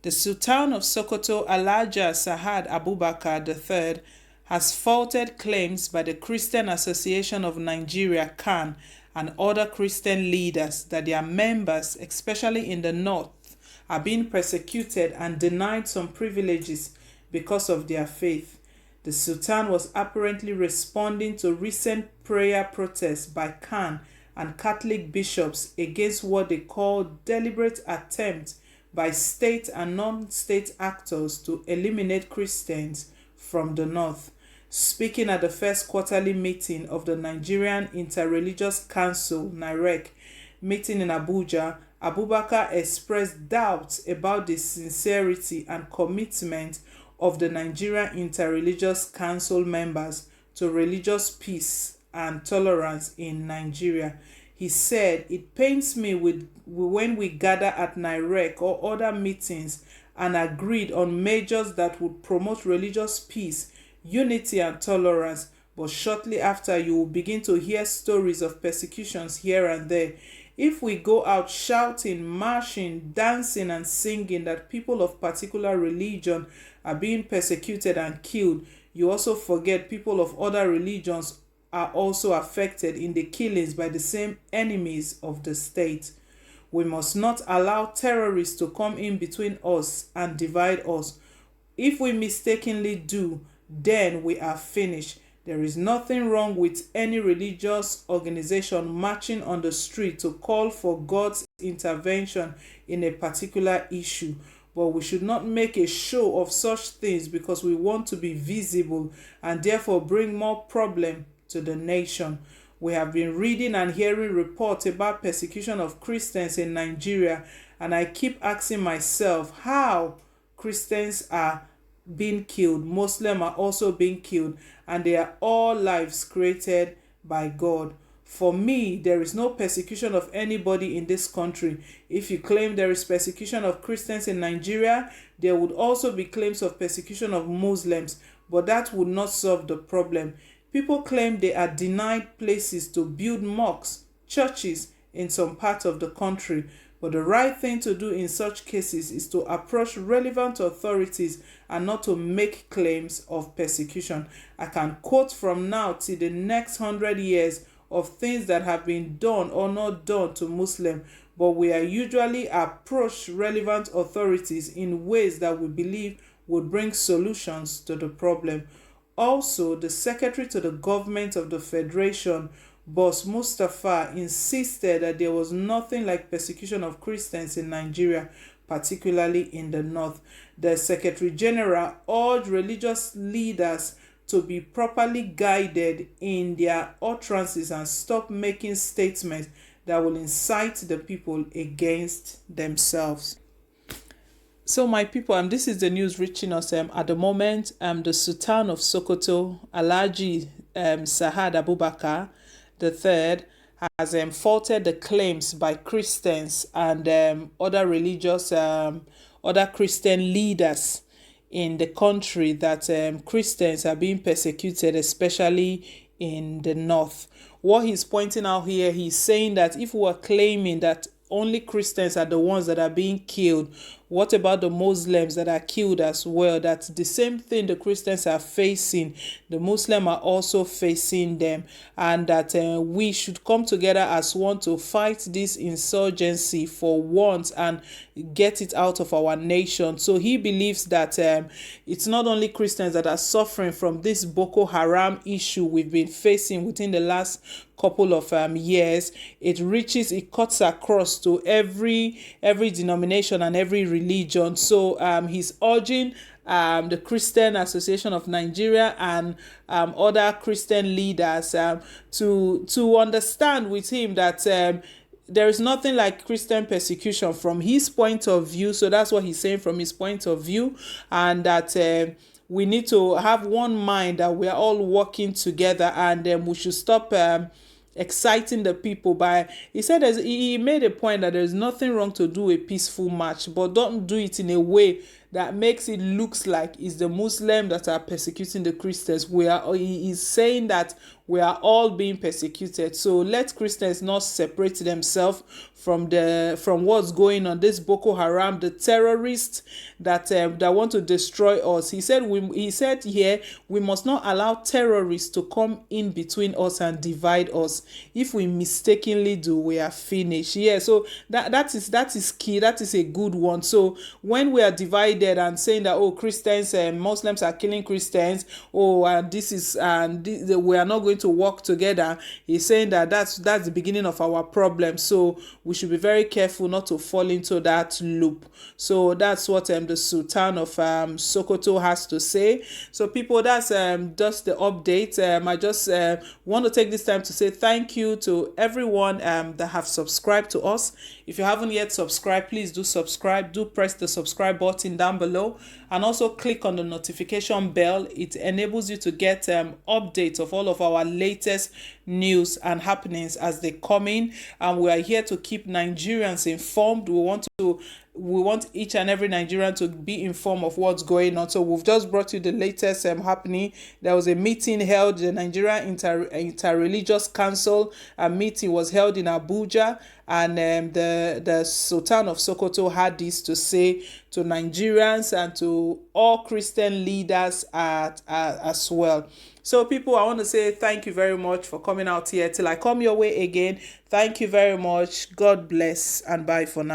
The Sultan of Sokoto, Alhaja Sa'ad Abubakar III, has faulted claims by the Christian Association of Nigeria (CAN) and other Christian leaders that their members, especially in the north, are being persecuted and denied some privileges because of their faith. The Sultan was apparently responding to recent prayer protests by CAN and Catholic bishops against what they call deliberate attempt by state and non-state actors to eliminate Christians from the north. Speaking at the first quarterly meeting of the Nigerian Interreligious Council (NIREC) meeting in Abuja, Abubakar expressed doubts about the sincerity and commitment of the Nigerian Interreligious Council members to religious peace and tolerance in Nigeria. He said, "It pains me when we gather at NIREC or other meetings and agreed on measures that would promote religious peace, unity and tolerance, but shortly after you will begin to hear stories of persecutions here and there. If we go out shouting, marching, dancing and singing that people of particular religion are being persecuted and killed, you also forget people of other religions are also affected in the killings by the same enemies of the state. We must not allow terrorists to come in between us and divide us. If we mistakenly do, then we are finished. There is nothing wrong with any religious organization marching on the street to call for God's intervention in a particular issue. But we should not make a show of such things because we want to be visible and therefore bring more problem to the nation. We have been reading and hearing reports about persecution of Christians in Nigeria, and I keep asking myself how Christians are being killed, Muslims are also being killed, and they are all lives created by God. For me, there is no persecution of anybody in this country. If you claim there is persecution of Christians in Nigeria, there would also be claims of persecution of Muslims, but that would not solve the problem. People claim they are denied places to build mosques, churches in some parts of the country, but the right thing to do in such cases is to approach relevant authorities and not to make claims of persecution. I can quote from now till the next 100 years of things that have been done or not done to Muslims, but we are usually approach relevant authorities in ways that we believe would bring solutions to the problem. Also, the Secretary to the Government of the Federation, Boss Mustafa, insisted that there was nothing like persecution of Christians in Nigeria, particularly in the north. The Secretary General urged religious leaders to be properly guided in their utterances and stop making statements that will incite the people against themselves." So my people, this is the news reaching us at the moment. The Sultan of Sokoto, Alhaji Sa'ad Abubakar III, has faulted the claims by Christians and other Christian leaders in the country that Christians are being persecuted, especially in the north. What he's pointing out here, he's saying that if we are claiming that only Christians are the ones that are being killed, what about the Muslims that are killed as well? That's the same thing the Christians are facing. The Muslims are also facing them, and that we should come together as one to fight this insurgency for once and get it out of our nation. So he believes that it's not only Christians that are suffering from this Boko Haram issue we've been facing within the last couple of years. It cuts across to every denomination and every religion. So he's urging the Christian Association of Nigeria and other Christian leaders to understand with him that there is nothing like Christian persecution from his point of view. So that's what he's saying from his point of view, and that we need to have one mind, that we are all working together, and we should stop exciting the people by, he said, he made a point that there's nothing wrong to do a peaceful march, but don't do it in a way that makes it looks like it's the Muslims that are persecuting the Christians. He is saying that we are all being persecuted. So let Christians not separate themselves from what's going on. This Boko Haram, the terrorists that want to destroy us. He said here, we must not allow terrorists to come in between us and divide us. If we mistakenly do, we are finished. Yeah, so that is key. That is a good one. So when we are divided and saying that, oh, Christians and Muslims are killing Christians, oh, and we are not going to work together, he's saying that that's the beginning of our problem. So we should be very careful not to fall into that loop. So that's what the Sultan of Sokoto has to say. So people, that's just the update. I just want to take this time to say thank you to everyone that have subscribed to us. If you haven't yet subscribed, please do subscribe. Do press the subscribe button down below, and also click on the notification bell. It enables you to get updates of all of our latest news and happenings as they come in. And we are here to keep Nigerians informed. We want each and every Nigerian to be informed of what's going on. So we've just brought you the latest happening. There was a meeting held, the Nigeria Interreligious Council. A meeting was held in Abuja, and the Sultan of Sokoto had this to say to Nigerians and to all Christian leaders as well. So people, I want to say thank you very much for coming out here. Till I come your way again, thank you very much. God bless, and bye for now.